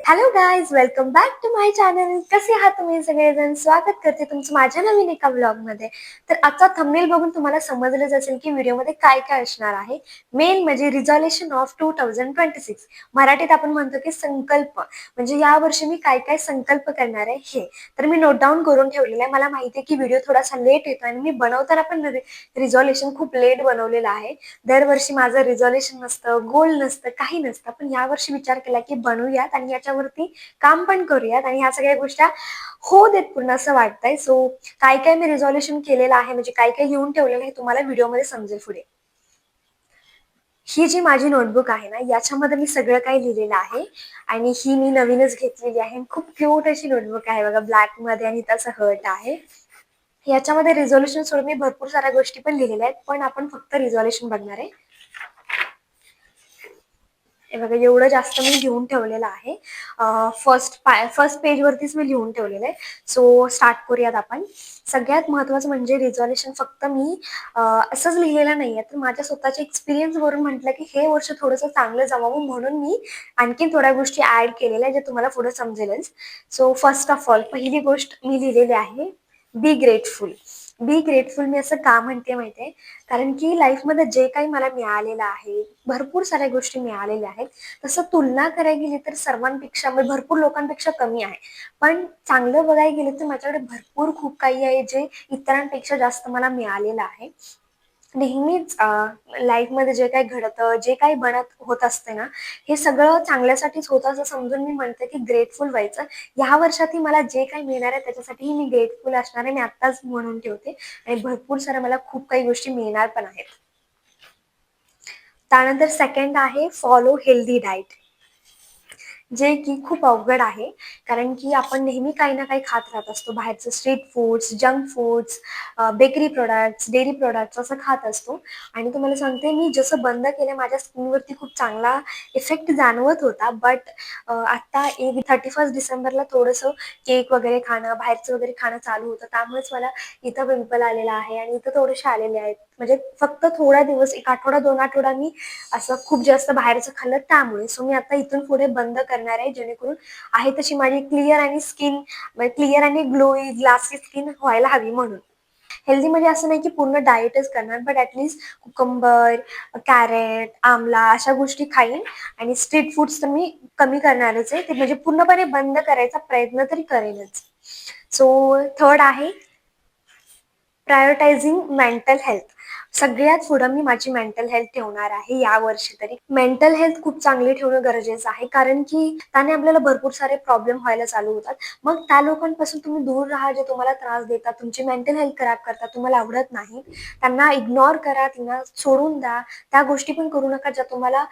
Hello guys, welcome back to my channel. कसे आहात तुम्ही सगळेजण? स्वागत करते तुमचं माझ्या नवीन एका व्लॉगमध्ये. तर आजचा थंबनेल बघून तुम्हाला समजलंच असेल की व्हिडिओमध्ये काय काय असणार आहे. मेन म्हणजे रिझॉल्युशन ऑफ 2026. मराठीत आपण म्हणतो की संकल्प, म्हणजे या वर्षी मी काय काय संकल्प करणार आहे हे. तर मी नोट डाऊन करून ठेवलेलं आहे. मला माहिती आहे की व्हिडिओ थोडासा लेट येतो आणि मी बनवताना पण रिझॉल्युशन खूप लेट बनवलेलं आहे. दरवर्षी माझं रिझॉल्युशन नसतं, गोल नसतं, काही नसतं. पण यावर्षी विचार केला की बनवूयात आणि याच्यावरती काम पण करूयात आणि ह्या सगळ्या गोष्टी हो देत पूर्ण असं वाटतंय. सो काय काय मी रिझॉल्युशन केलेलं आहे, म्हणजे काय काय लिहून ठेवलेलं आहे तुम्हाला व्हिडिओमध्ये समजेल पुढे. ही जी माझी नोटबुक आहे ना, याच्यामध्ये मी सगळं काही लिहिलेलं आहे आणि ही मी नवीनच घेतलेली आहे. खूप क्यूट अशी नोटबुक आहे बघा, ब्लॅक मध्ये आणि त्याचं हर्ट आहे. याच्यामध्ये रिझॉल्युशन सोडून मी भरपूर साऱ्या गोष्टी पण लिहिलेल्या आहेत, पण आपण फक्त रिझॉल्युशन बघणार आहे. हे बघा, एवढं जास्त मी लिहून ठेवलेलं आहे. फर्स्ट पेजवरतीच मी लिहून ठेवलेलं आहे. सो स्टार्ट करूयात आपण. सगळ्यात महत्त्वाचं म्हणजे रिझॉल्युशन फक्त मी असंच लिहिलेलं नाहीये, तर माझ्या स्वतःच्या एक्सपिरियन्स वरून म्हटलं की हे वर्ष थोडंसं चांगलं जावं, म्हणून मी आणखीन थोड्या गोष्टी ऍड केलेल्या जे तुम्हाला पुढे समजेलच. सो फर्स्ट ऑफ ऑल पहिली गोष्ट मी लिहिलेली आहे, बी ग्रेटफुल. बी ग्रेटफुल मी असं का म्हणते माहितीये, कारण की लाईफमध्ये जे काही मला मिळालेलं आहे, भरपूर साऱ्या गोष्टी मिळालेल्या आहेत. तसं तुलना करायला गेली तर सर्वांपेक्षा, म्हणजे भरपूर लोकांपेक्षा कमी आहे. पण चांगलं बघायला गेलं तर माझ्याकडे भरपूर खूप काही आहे जे इतरांपेक्षा जास्त मला मिळालेलं आहे. नेहमीच लाईफमध्ये जे काही घडतं, जे काही बनत होत असते ना, हे सगळं चांगल्यासाठीच होतं असं समजून मी म्हणते की ग्रेटफुल व्हायचं. ह्या वर्षातही मला जे काही मिळणार आहे त्याच्यासाठीही मी ग्रेटफुल असणार आहे, मी आत्ताच म्हणून ठेवते. आणि भरपूर साऱ्या मला खूप काही गोष्टी मिळणार पण आहेत. त्यानंतर सेकंड आहे फॉलो हेल्दी डाएट, जे की खूप अवघड आहे. कारण की आपण नेहमी काही ना काही खात राहत असतो, बाहेरचं street foods, junk foods, bakery products, dairy products असं खात असतो. आणि तुम्हाला सांगते, मी जसं बंद केलं माझ्या स्किनवरती खूप चांगला इफेक्ट जाणवत होता. बट आता 31 डिसेंबरला थोडंसं केक वगैरे खाणं, बाहेरचं वगैरे खाणं चालू होतं, त्यामुळेच मला इथं पिंपल आलेला आहे आणि इथं थोडेसे आलेले आहेत. म्हणजे फक्त थोडा दिवस, 1 आठवडा 2 आठवडा मी असं खूप जास्त बाहेरचं खाल्लं त्यामुळे. सो मी आता इथून पुढे बंद करणार आहे, जेणेकरून आहे तशी माझी क्लिअर आणि स्किन, क्लिअर आणि ग्लोई ग्लासी स्किन व्हायला हवी म्हणून. हेल्दी म्हणजे असं नाही की पूर्ण डाएटच करणार, बट ॲटलिस्ट कुकंबर, कॅरेट, आमला अशा गोष्टी खाईन. आणि स्ट्रीट फूड्स तर मी कमी करणारच आहे, ते म्हणजे पूर्णपणे बंद करायचा प्रयत्न तरी करेनच. सो थर्ड आहे प्रायोरिटायझिंग मेंटल हेल्थ. सगळ्यात पुढं मी माझी मेंटल हेल्थ ठेवणार आहे यावर्षी तरी. मेंटल हेल्थ खूप चांगली ठेवणं गरजेचं आहे, कारण की त्याने आपल्याला भरपूर सारे प्रॉब्लेम व्हायला चालू होतात. मग त्या लोकांपासून तुम्ही दूर राहा जे तुम्हाला त्रास देतात, तुमची मेंटल हेल्थ खराब करतात, तुम्हाला आवडत नाही. त्यांना इग्नोर करा, त्यांना सोडून द्या. त्या गोष्टी पण करू नका ज्या तुम्हाला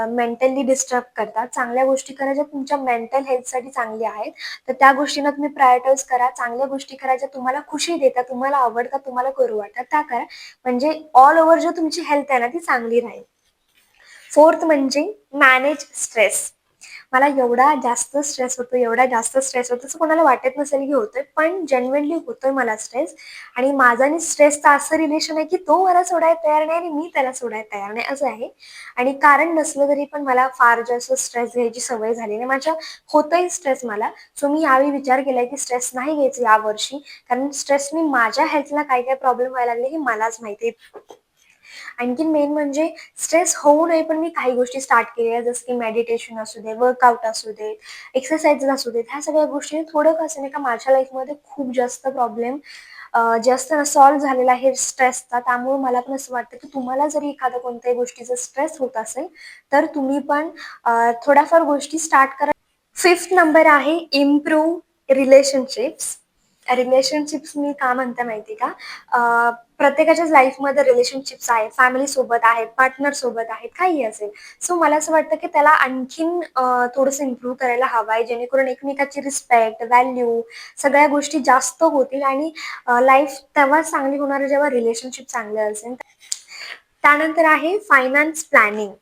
मेंटली डिस्टर्ब करतात. चांगल्या गोष्टी करा ज्या तुमच्या मेंटल हेल्थसाठी चांगल्या आहेत. तर त्या गोष्टींना तुम्ही प्रायोरिटाईज करा. चांगल्या गोष्टी करा ज्या तुम्हाला खुशी देतात, तुम्हाला आवडतात, तुम्हाला करू वाटतात, त्या करा. म्हणजे ऑल ओव्हर जो तुमची हेल्थ आहे ना, ती चांगली राहील. फोर्थ म्हणजे मॅनेज स्ट्रेस. मला एवढा जास्त स्ट्रेस होतो, एवढा जास्त स्ट्रेस होतो, असं कोणाला वाटत नसेल की होतोय, पण जेन्युइनली होतोय मला स्ट्रेस. आणि माझा आणि स्ट्रेसचं असं रिलेशन आहे की तो मला सोडायला तयार नाही आणि मी त्याला सोडायला तयार नाही, असं आहे. आणि कारण नसलं तरी पण मला फार जास्त स्ट्रेस घ्यायची सवय झाली नाही. माझ्या होतंय स्ट्रेस मला. सो मी यावेळी विचार केलाय की स्ट्रेस नाही घ्यायचं यावर्षी, कारण स्ट्रेसनी माझ्या हेल्थला काय काय प्रॉब्लेम व्हायला लागले हे मलाच माहिती. आणखीन मेन म्हणजे स्ट्रेस होऊ नये पण मी काही गोष्टी स्टार्ट केल्या, जसं की मेडिटेशन असू दे, वर्कआउट असू दे, एक्सरसाइज असू देत. ह्या सगळ्या गोष्टी थोडं कसं नाही का माझ्या लाईफमध्ये खूप जास्त प्रॉब्लेम जास्त सॉल्व्ह झालेला आहे स्ट्रेसचा. त्यामुळे मला पण असं वाटतं की तुम्हाला जरी एखाद्या कोणत्याही गोष्टीचा स्ट्रेस होत असेल तर तुम्ही पण थोड्याफार गोष्टी स्टार्ट करा. फिफ्थ नंबर आहे इम्प्रूव्ह रिलेशनशिप्स. रिलेशनशिप्स मी का म्हणते माहिती का, प्रत्येकाच्याच लाईफमध्ये रिलेशनशिप्स आहेत, फॅमिली सोबत आहेत, पार्टनर सोबत आहेत, काही असेल. सो मला असं वाटतं की त्याला आणखीन थोडंसं इम्प्रूव्ह करायला हवं आहे, जेणेकरून एकमेकाची रिस्पेक्ट, व्हॅल्यू सगळ्या गोष्टी जास्त होतील. आणि लाईफ तेव्हाच चांगली होणार जेव्हा रिलेशनशिप चांगलं असेल. त्यानंतर आहे फायनान्स प्लॅनिंग.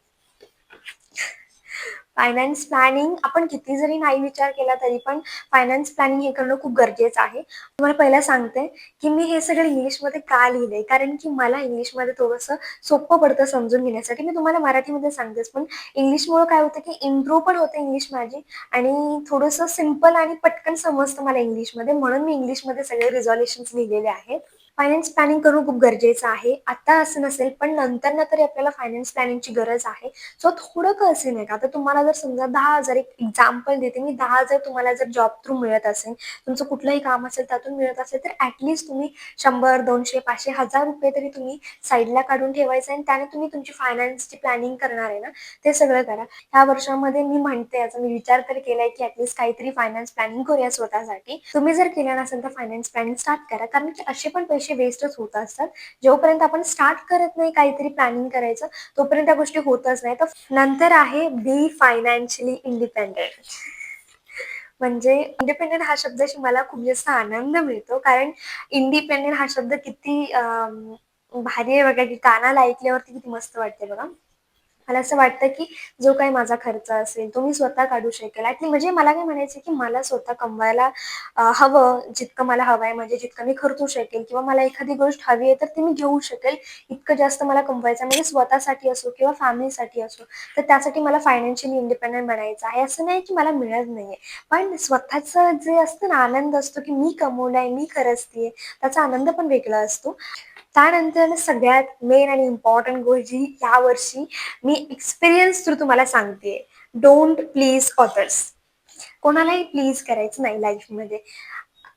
फायनान्स प्लॅनिंग आपण किती जरी नाही विचार केला तरी पण फायनान्स प्लॅनिंग हे करणं खूप गरजेचं आहे. तुम्हाला पहिला सांगते, की मी हे सगळं इंग्लिशमध्ये का लिहिलंय? कारण की मला इंग्लिशमध्ये थोडंसं सोपं पडतं समजून घेण्यासाठी. मी तुम्हाला मराठीमध्ये सांगतेच, पण इंग्लिशमुळं काय होतं, की इम्प्रूव्ह पण होते इंग्लिश माझी आणि थोडंसं सिंपल आणि पटकन समजतं मला इंग्लिशमध्ये. म्हणून मी इंग्लिशमध्ये सगळे रिझॉल्युशन्स लिहिलेले आहेत. फायनान्स प्लॅनिंग करणं खूप गरजेचं आहे. आता असं नसेल, पण नंतर ना तरी आपल्याला फायनान्स प्लॅनिंगची गरज आहे. सो थोडं का असे नाही का, आता तुम्हाला जर समजा 10,000 एक एक्झाम्पल देते मी, 10,000 तुम्हाला जर जॉब थ्रू मिळत असेल, तुमचं कुठलंही काम असेल त्यातून मिळत असेल, तर ॲटलीस्ट तुम्ही 100, 200, 500, ₹1000 तरी तुम्ही साईडला काढून ठेवायचं आणि त्याने तुम्ही तुमची फायनान्सची प्लॅनिंग करणार आहे ना, ते सगळं करा. ह्या वर्षामध्ये मी म्हणते, याचा मी विचार तर केलाय, की ॲटलीस्ट काहीतरी फायनान्स प्लॅनिंग करूया स्वतःसाठी. तुम्ही जर केलं नसेल तर फायनान्स प्लॅनिंग स्टार्ट करा. कारण की असे पण पैसे वेस्टच होत असतात. जोपर्यंत आपण स्टार्ट करत नाही काहीतरी प्लॅनिंग करायचं, तोपर्यंत त्या गोष्टी होतच नाही. तर नंतर आहे बी फायनान्शियली इंडिपेंडेंट. म्हणजे इंडिपेंडेंट हा शब्दाशी मला खूप जास्त आनंद मिळतो. कारण इंडिपेंडेंट हा शब्द किती भारी आहे बघा, की कानाला ऐकल्यावरती किती मस्त वाटते बघा. मला असं वाटतं, की जो काही माझा खर्च असेल, तो मी स्वतः काढू शकेल. म्हणजे मला काय म्हणायचं की मला स्वतः कमवायला हवं, जितकं मला हवं आहे, म्हणजे जितकं मी खर्चू शकेल किंवा मला एखादी गोष्ट हवी आहे, तर ती मी घेऊ शकेल. इतकं जास्त मला कमवायचं आहे, म्हणजे स्वतःसाठी असो किंवा फॅमिलीसाठी असो. तर त्यासाठी मला फायनान्शियली इंडिपेंडंट बनायचं आहे. असं नाही की मला मिळत नाहीये. पण स्वतःचं जे असतं ना, आनंद असतो, की मी कमवलंय, मी खरचतीये, त्याचा आनंद पण वेगळा असतो. त्यानंतर सगळ्यात मेन आणि इम्पॉर्टंट गोष्ट जी यावर्षी मी एक्सपिरियन्स थ्रू तुम्हाला सांगते, डोंट प्लीज अदर्स. कोणालाही प्लीज करायचं नाही लाईफमध्ये.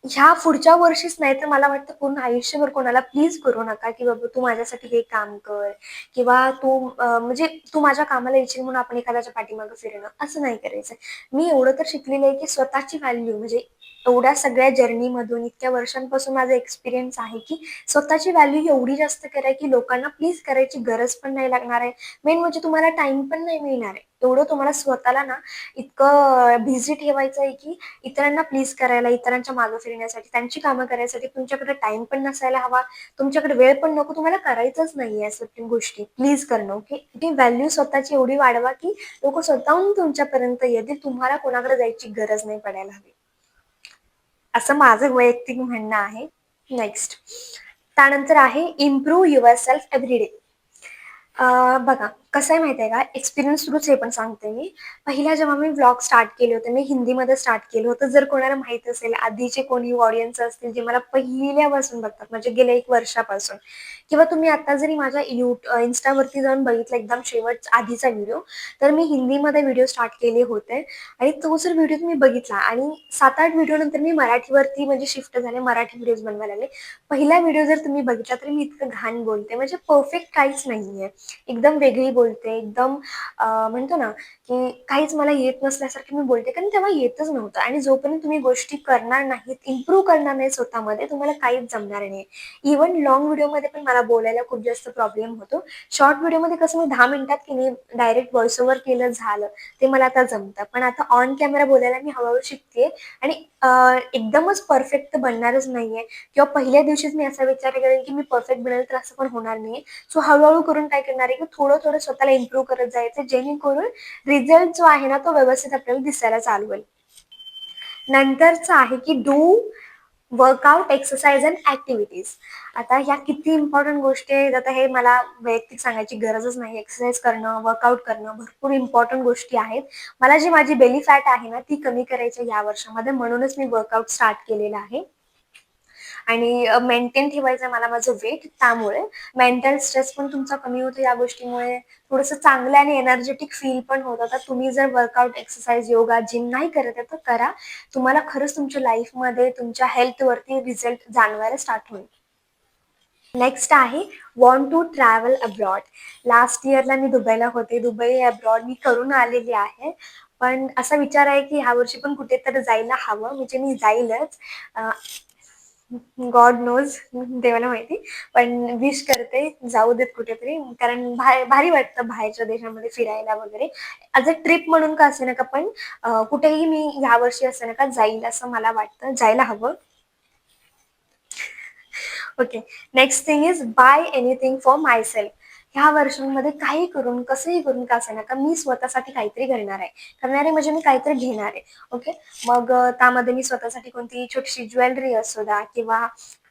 ह्या पुढच्या वर्षीच नाही तर मला वाटतं पूर्ण आयुष्यभर कोणाला प्लीज करू नका, की बाबा तू माझ्यासाठी हे काम कर किंवा तू म्हणजे तू माझ्या कामाला येशील म्हणून आपण एखाद्याच्या पाठीमागे फिरणं, असं नाही करायचं. मी एवढं तर शिकलेलं आहे, की स्वतःची व्हॅल्यू म्हणजे एवढ्या सगळ्या जर्नीमधून इतक्या वर्षांपासून माझा एक्सपिरियन्स आहे, की स्वतःची व्हॅल्यू एवढी जास्त करा, की लोकांना प्लीज करायची गरज पण नाही लागणार आहे. मेन म्हणजे तुम्हाला टाईम पण नाही मिळणार आहे. एवढं तुम्हाला स्वतःला ना इतकं बिझी ठेवायचं आहे, की इतरांना प्लीज करायला, इतरांच्या मागे फिरण्यासाठी, त्यांची कामं करायसाठी तुमच्याकडे टाईम पण नसायला हवा, तुमच्याकडे वेळ पण नको, तुम्हाला करायचंच नाहीये असं गोष्टी. प्लीज करणं, ओके? ती व्हॅल्यू स्वतःची एवढी वाढवा, की लोकं स्वतःहून तुमच्यापर्यंत येतील. तुम्हाला कोणाकडे जायची गरज नाही पडायला हवी. असं माझं वैयक्तिक म्हणणं आहे. नेक्स्ट. त्यानंतर आहे इम्प्रूव्ह युअरसेल्फ एव्हरी डे. बघा कसं आहे माहिती आहे का, एक्सपिरियन्स थ्रूच हे पण सांगते मी. पहिला जेव्हा मी व्लॉग स्टार्ट केले होते, मी हिंदीमध्ये स्टार्ट केलं होतं. जर कोणाला माहीत असेल, आधीचे कोणी ऑडियन्स असतील जे मला पहिल्यापासून बघतात, म्हणजे गेल्या 1 वर्षापासून किंवा तुम्ही आता जरी माझ्या Instaवरती जाऊन बघितलं एकदम शेवट आधीचा व्हिडिओ, तर मी हिंदीमध्ये व्हिडिओ स्टार्ट केले होते आणि तो जर व्हिडिओ तुम्ही बघितला आणि 7-8 व्हिडिओ नंतर मी मराठीवरती म्हणजे शिफ्ट झाले, मराठी व्हिडिओज बनवायला लागले. पहिला व्हिडिओ जर तुम्ही बघितला तर मी इतकं घाण बोलते, म्हणजे परफेक्ट काहीच नाहीये. एकदम वेगळी बोलते, एकदम म्हणतो ना, की काहीच मला येत नसल्यासारखं मी बोलते, कारण तेव्हा येतच नव्हतं आणि जोपर्यंत तुम्ही गोष्टी करणार नाहीत, इम्प्रूव्ह करणार नाही स्वतःमध्ये, तुम्हाला काहीच जमणार नाही. इव्हन लाँग व्हिडिओमध्ये पण मला बोलायला खूप जास्त प्रॉब्लेम होतो. शॉर्ट व्हिडिओमध्ये कसं मी 10 मिनिटात की नाही डायरेक्ट व्हॉईस ओव्हर केलं झालं, ते मला आता जमतं. पण आता ऑन कॅमेरा बोलायला मी हळू शिकतेय आणि एकदमच परफेक्ट बनणारच नाहीये किंवा पहिल्या दिवशीच मी असा विचार करेन, की मी परफेक्ट बनेल, तर असं पण होणार नाहीये. सो हळू करून काय करणार आहे, की थोडं स्वतःला इम्प्रूव्ह करत जायचं, जेणेकरून रिझल्ट जो आहे ना, तो व्यवस्थित आपल्याला दिसायला चालू होईल. नंतरचं आहे, की do workout, exercise and activities. आता ह्या किती इम्पॉर्टंट गोष्टी आहेत. आता हे मला वैयक्तिक सांगायची गरजच नाही. एक्सरसाइज करणं, वर्कआउट करणं भरपूर इम्पॉर्टंट गोष्टी आहेत. मला जी माझी बेली फॅट आहे ना, ती कमी करायची या वर्षामध्ये, म्हणूनच मी वर्कआउट स्टार्ट केलेलं आहे. आणि मेंटेन ठेवायचं आहे मला माझं वेट. त्यामुळे मेंटल स्ट्रेस पण तुमचा कमी होतो या गोष्टीमुळे. थोडंसं चांगलं आणि एनर्जेटिक फील पण होतं. तर तुम्ही जर वर्कआउट, एक्सरसाइज, योगा, जिम नाही करत आहे तर करा. तुम्हाला खरंच तुमच्या लाईफमध्ये तुमच्या हेल्थवरती रिझल्ट जाणवायला स्टार्ट होईल. नेक्स्ट आहे want to travel abroad. Last इयरला मी दुबईला होते. दुबई अब्रॉड मी करून आलेली आहे. पण असा विचार आहे की ह्यावर्षी पण कुठेतरी जायला हवं. म्हणजे मी जाईलच. गॉड नोज, देवाला माहिती. पण विश करते जाऊ देत कुठेतरी, कारण भारी वाटतं बाहेरच्या देशामध्ये फिरायला वगैरे. ॲज अ ट्रिप म्हणून का असे नका, पण कुठेही मी यावर्षी असे नका जाईल असं मला वाटतं. जायला हवं. Okay. Next thing is by anything for myself. ह्या वर्षांमध्ये काही करून, कसंही करून का असेना, का मी स्वतःसाठी काहीतरी करणार आहे. करणार आहे म्हणजे मी काहीतरी घेणार आहे. ओके. मग त्यामध्ये मी स्वतःसाठी कोणती छोटीशी ज्वेलरी असू द्या किंवा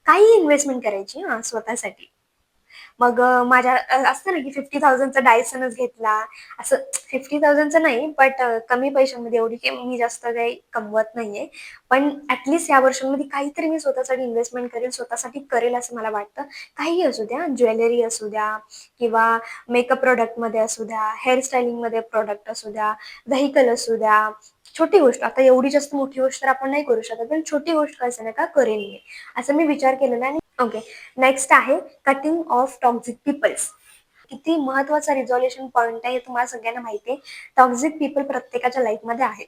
काही इन्व्हेस्टमेंट करायची हां, स्वतःसाठी. मग माझ्या असतं ना, की 50,000चा डायसनच घेतला. असं 50,000चा नाही, बट कमी पैशामध्ये एवढी काही मी जास्त काही कमवत नाहीये. पण ॲट या वर्षांमध्ये काहीतरी मी स्वतःसाठी इन्व्हेस्टमेंट करेल, स्वतःसाठी करेल असं मला वाटतं. काहीही असू द्या, ज्वेलरी असू द्या किंवा मेकअप प्रॉडक्टमध्ये असू द्या, हेअर स्टायलिंगमध्ये प्रॉडक्ट असू द्या, व्हेइकल असू द्या. छोटी गोष्ट, आता एवढी जास्त मोठी गोष्ट तर आपण नाही करू शकत, पण छोटी गोष्ट का असेना का करेन मी. असं मी विचार केलेला आहे. ओके. नेक्स्ट आहे कटिंग ऑफ टॉक्सिक पीपल्स. किती महत्वाचा रिझॉल्यूशन पॉइंट आहे हे तुम्हाला सगळ्यांना माहिती आहे. टॉक्सिक पीपल प्रत्येकाच्या लाईफमध्ये आहेत.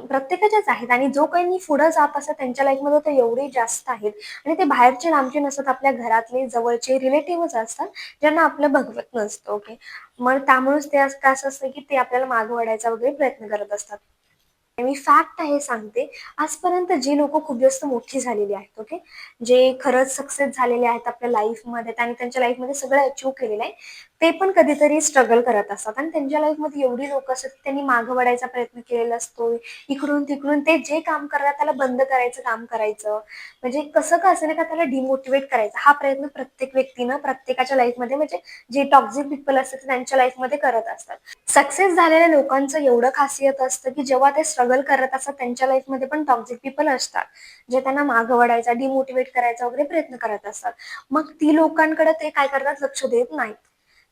प्रत्येकाच्याच आहेत आणि जो काही पुढे जात असतात त्यांच्या लाईफमध्ये तर एवढे जास्त आहेत आणि ते बाहेरचे लांबचे नसतात, आपल्या घरातले जवळचे रिलेटिव्हच असतात, ज्यांना आपलं बघवत नसतं. ओके. मग त्यामुळेच ते असं असतं की ते आपल्याला मागे वळायचा वगैरे प्रयत्न करत असतात. मी फॅक्ट आहे सांगते, आजपर्यंत जी लोकं खूप जास्त मोठी झालेली आहेत, ओके. जे खरंच सक्सेस झालेले आहेत आपल्या लाईफमध्ये आणि त्यांच्या लाईफमध्ये सगळं अचीव्ह केलेलं आहे. ते पण कधीतरी स्ट्रगल करत असतात आणि त्यांच्या लाईफमध्ये एवढी लोकं असतात, की त्यांनी मागे वळायचा प्रयत्न केलेला असतो. इकडून-तिकडून ते जे काम करतात त्याला बंद करायचं काम करायचं. म्हणजे कसं का असेना का त्याला डिमोटिव्हेट करायचा हा प्रयत्न प्रत्येक व्यक्तीनं प्रत्येकाच्या लाईफमध्ये म्हणजे जे टॉक्सिक पीपल असतात ते त्यांच्या लाईफमध्ये करत असतात. सक्सेस झालेल्या लोकांचं एवढं खासियत असतं, की जेव्हा ते स्ट्रगल करत असतात त्यांच्या लाईफमध्ये पण टॉक्सिक पीपल असतात, जे त्यांना मागं वळायचा, डिमोटिव्हेट करायचा वगैरे प्रयत्न करत असतात. मग ती लोकांकडे ते काय करतात लक्ष देत नाहीत.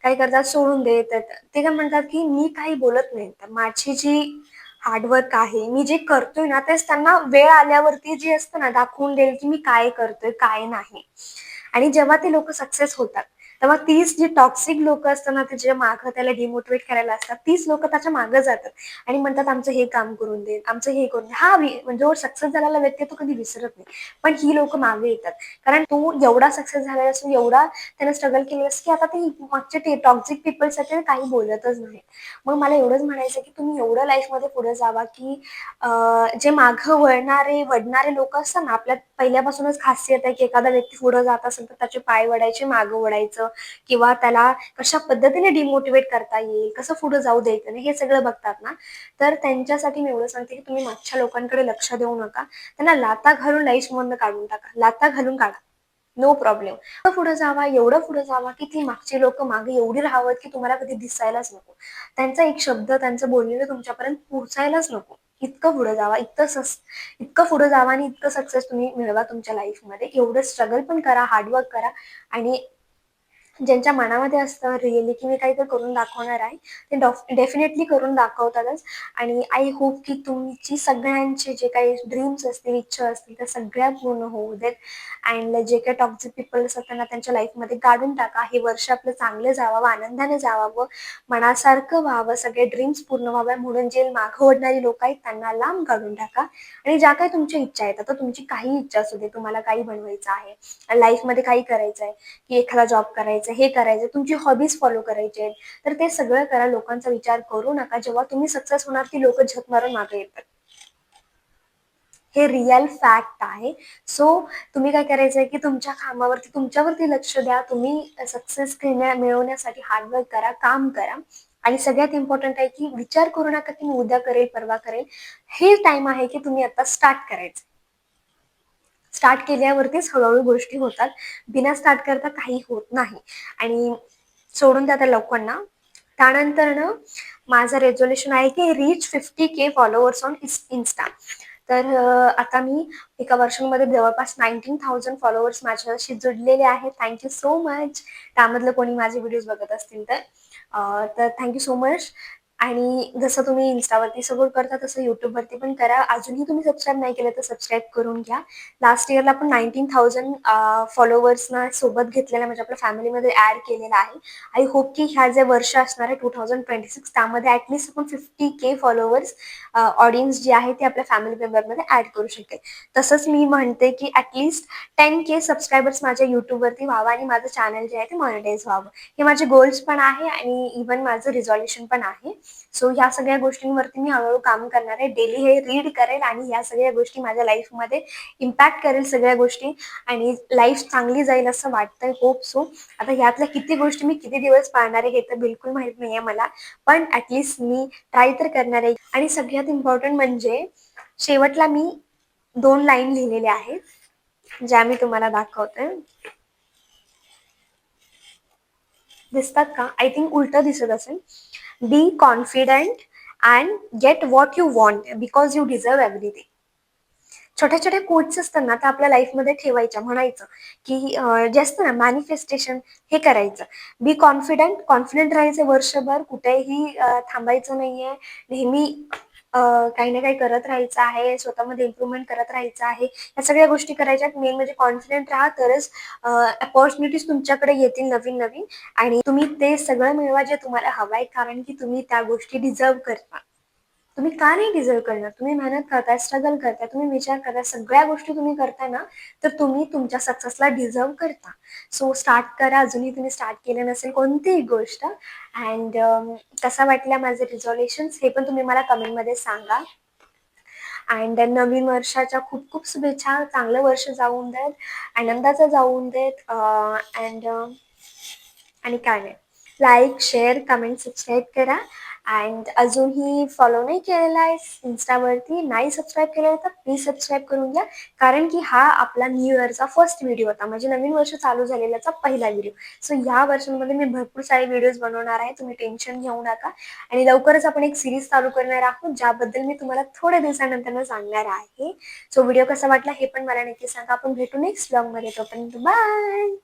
काय करतात सोडून देतात. ते काय म्हणतात, की मी काही बोलत नाही. तर माझी जी हार्डवर्क आहे, मी जे करतोय ना तेच त्यांना वेळ आल्यावरती जे असतं ना दाखवून देईल, की मी काय करतोय, काय नाही. आणि जेव्हा ते लोकं सक्सेस होतात, तेव्हा तीच जी टॉक्सिक लोकं असतात ना, त्याच्या मागं त्याला डिमोटिव्हेट करायला असतात, तीच लोकं त्याच्या मागे जातात आणि म्हणतात, "आमचं हे काम करून दे, आमचं हे करून दे." हा म्हणजे जो सक्सेस झालेला व्यक्ती आहे, तो कधी विसरत नाही. पण ही लोकं मागे येतात. कारण तो एवढा सक्सेस झालेला असतो, एवढा त्याने स्ट्रगल केलेलं असतं, की आता ते मागचे ते टॉक्सिक पीपल्स आहेत, ते काही बोलतच नाही. मग मला एवढंच म्हणायचं की तुम्ही एवढं लाईफमध्ये पुढे जावा, की जे मागं वळणारे लोकं असतात ना, आपल्यात पहिल्यापासूनच खासियत आहे, की एखादा व्यक्ती पुढे जात असेल, तर त्याचे पाय वळायचे, मागं वळायचं किंवा त्याला कशा पद्धतीने डिमोटिव्हेट करता येईल, कसं पुढे जाऊ द्यायचं नाही, हे सगळं बघतात ना, तर त्यांच्यासाठी मी एवढं सांगते, की तुम्ही मागच्या लोकांकडे लक्ष देऊ नका. त्यांना लाथा घालून लाईफमधनं काढून टाका. लाथा घालून काढा. No problem. एवढं पुढे जावा, की ती मागची लोकं मागे एवढी राहावीत, की तुम्हाला कधी दिसायलाच नको. त्यांचा एक शब्द, त्यांचं बोललेलं तुमच्यापर्यंत पोहोचायलाच नको. इतकं पुढे जावा, इतकं पुढे जावा आणि इतकं सक्सेस तुम्ही मिळवा तुमच्या लाईफमध्ये. एवढं स्ट्रगल पण करा, हार्डवर्क करा आणि ज्यांच्या मनामध्ये असतं रिअली की मी काहीतरी करून दाखवणार आहे, ते डेफिनेटली करून दाखवतातच आणि आय होप की तुमची सगळ्यांचे जे काही ड्रीम्स असतील, इच्छा असतील, त्या सगळ्या पूर्ण होऊ देत अँड जे काही टॉक्सिक पीपल असतात त्यांना त्यांच्या लाईफमध्ये काढून टाका. हे वर्ष आपलं चांगलं जावावं, आनंदाने जावावं, मनासारखं व्हावं, सगळे ड्रीम्स पूर्ण व्हाव्या म्हणून जे मागं ओढणारी लोकं आहेत त्यांना लांब काढून टाका आणि ज्या काही तुमच्या इच्छा आहेत, आता तुमची काही इच्छा असू दे, तुम्हाला काही बनवायचं आहे, लाईफमध्ये काही करायचं आहे, की एखादा जॉब करायचा, हे करायचं, तुमची हॉबीज फॉलो करायचे आहेत, तर ते सगळं करा. लोकांचा विचार करू नका. जेव्हा तुम्ही सक्सेस होणार ती लोकं झक मारून मागे येतात. हे रिअल फॅक्ट आहे. सो तुम्ही काय करायचंय, की तुमच्या कामावरती तुमच्यावरती लक्ष द्या. तुम्ही सक्सेस मिळवण्यासाठी हार्डवर्क करा, काम करा आणि सगळ्यात इम्पोर्टंट आहे, की विचार करू नका, की मी उद्या करेल, परवा करेल. हे टाईम आहे, की तुम्ही आता स्टार्ट करायचं. स्टार्ट केल्यावरतीच हळू गोष्टी होतात. बिना स्टार्ट करता काही होत नाही आणि सोडून द्या त्या लोकांना. त्यानंतरनं माझं रेझोल्यूशन आहे, की reach 50K followers on Insta. तर आता मी एका वर्षामध्ये जवळपास 19,000 फॉलोवर्स माझ्याशी जुडलेले आहेत. Thank so much. त्यामधलं कोणी माझे व्हिडिओज बघत असतील तर. तर थँक सो मच. आणि जसं तुम्ही Instaवरती सपोर्ट करता तसं YouTubeवरती पण करा. अजूनही तुम्ही सबस्क्राईब नाही केलं तर सबस्क्राईब करून घ्या. लास्ट इयरला आपण 19,000 फॉलोवर्सना सोबत घेतलेल्या म्हणजे आपल्या फॅमिलीमध्ये ॲड केलेला आहे. आय होप की ह्या जे वर्ष असणार आहे 2026 त्यामध्ये ॲटलीस्ट आपण 50K फॉलोवर्स ऑडियन्स जी आहे ती आपल्या फॅमिली मेंबरमध्ये ॲड करू शकेल. तसंच मी म्हणते की ॲटलीस्ट 10K सबस्क्रायबर्स माझ्या YouTubeवरती व्हावं आणि माझं चॅनल जे आहे ते मॉनिटाईज व्हावं. हे माझे गोल्स पण आहे आणि इव्हन माझं रिझॉल्यूशन पण आहे. सो ह्या सगळ्या गोष्टींवरती मी हळूहळू काम करणार आहे. डेली हे रीड करेल आणि ह्या सगळ्या गोष्टी माझ्या लाईफमध्ये इम्पॅक्ट करेल सगळ्या गोष्टी आणि लाईफ चांगली जाईल असं वाटतंय. Hope so. आता ह्यातल्या किती गोष्टी मी किती दिवस पाळणार आहे हे तर बिलकुल माहित नाहीये मला. पण ॲटलीस्ट मी ट्राय तर करणार आहे. आणि सगळ्यात इम्पॉर्टंट म्हणजे शेवटला मी 2 लाईन लिहिलेल्या आहेत, ज्या मी तुम्हाला दाखवते. दिसतात का? आय थिंक उलटं दिसत असेल. Be confident and get what you want because you deserve everything. छोट्या छोट्या कोट्स असतात ना, त्या आपल्या लाईफमध्ये ठेवायच्या. म्हणायचं की जे असतं ना मॅनिफेस्टेशन, हे करायचं. बी कॉन्फिडंट, कॉन्फिडंट राहायचं वर्षभर, कुठेही थांबायचं नाहीये. नेहमी काही ना काही करत राहायचं आहे, स्वतःमध्ये इम्प्रूव्हमेंट करत राहायचं आहे. या सगळ्या गोष्टी करायच्या. मेन म्हणजे कॉन्फिडंट राहा, तरच अपॉर्च्युनिटीज तुमच्याकडे येतील नवीन नवीन आणि तुम्ही ते सगळं मिळवा जे तुम्हाला हवंय, कारण की तुम्ही त्या गोष्टी डिझर्व करता. तुम्ही का नाही डिझर्व करणार? तुम्ही मेहनत करताय, स्ट्रगल करताय, तुम्ही विचार करताय, सगळ्या गोष्टी तुम्ही करताय ना, तर तुम्ही तुमच्या सक्सेसला डिझर्व करता. सो स्टार्ट करा. अजूनही तुम्ही स्टार्ट केलं नसेल कोणतीही गोष्ट. अँड कसा वाटल्या माझे रिझॉल्युशन्स हे पण तुम्ही मला कमेंटमध्ये सांगा. अँड नवीन वर्षाच्या खूप खूप शुभेच्छा. चांगलं वर्ष जाऊन देत, आनंदाचं जाऊन देत. अँड आणि काय नाही. लाईक, शेअर, कमेंट, सबस्क्राईब करा. अँड अजूनही फॉलो नाही केलेला आहे इन्स्टावरती, नाही सबस्क्राईब केलेलं तर प्लीज सबस्क्राईब करून घ्या. कारण की हा आपला न्यू इयरचा फर्स्ट व्हिडिओ होता, म्हणजे नवीन वर्ष चालू झालेल्याचा पहिला व्हिडिओ. सो ह्या वर्षांमध्ये मी भरपूर सारे व्हिडिओज बनवणार आहे, तुम्ही टेन्शन घेऊ नका. आणि लवकरच आपण एक सिरीज चालू करणार आहोत, ज्याबद्दल मी तुम्हाला थोड्या दिवसानंतर सांगणार आहे. सो व्हिडिओ कसा वाटला हे पण मला नक्की सांगा. आपण भेटू नेक्स्ट ब्लॉगमध्ये. तोपर्यंत बाय.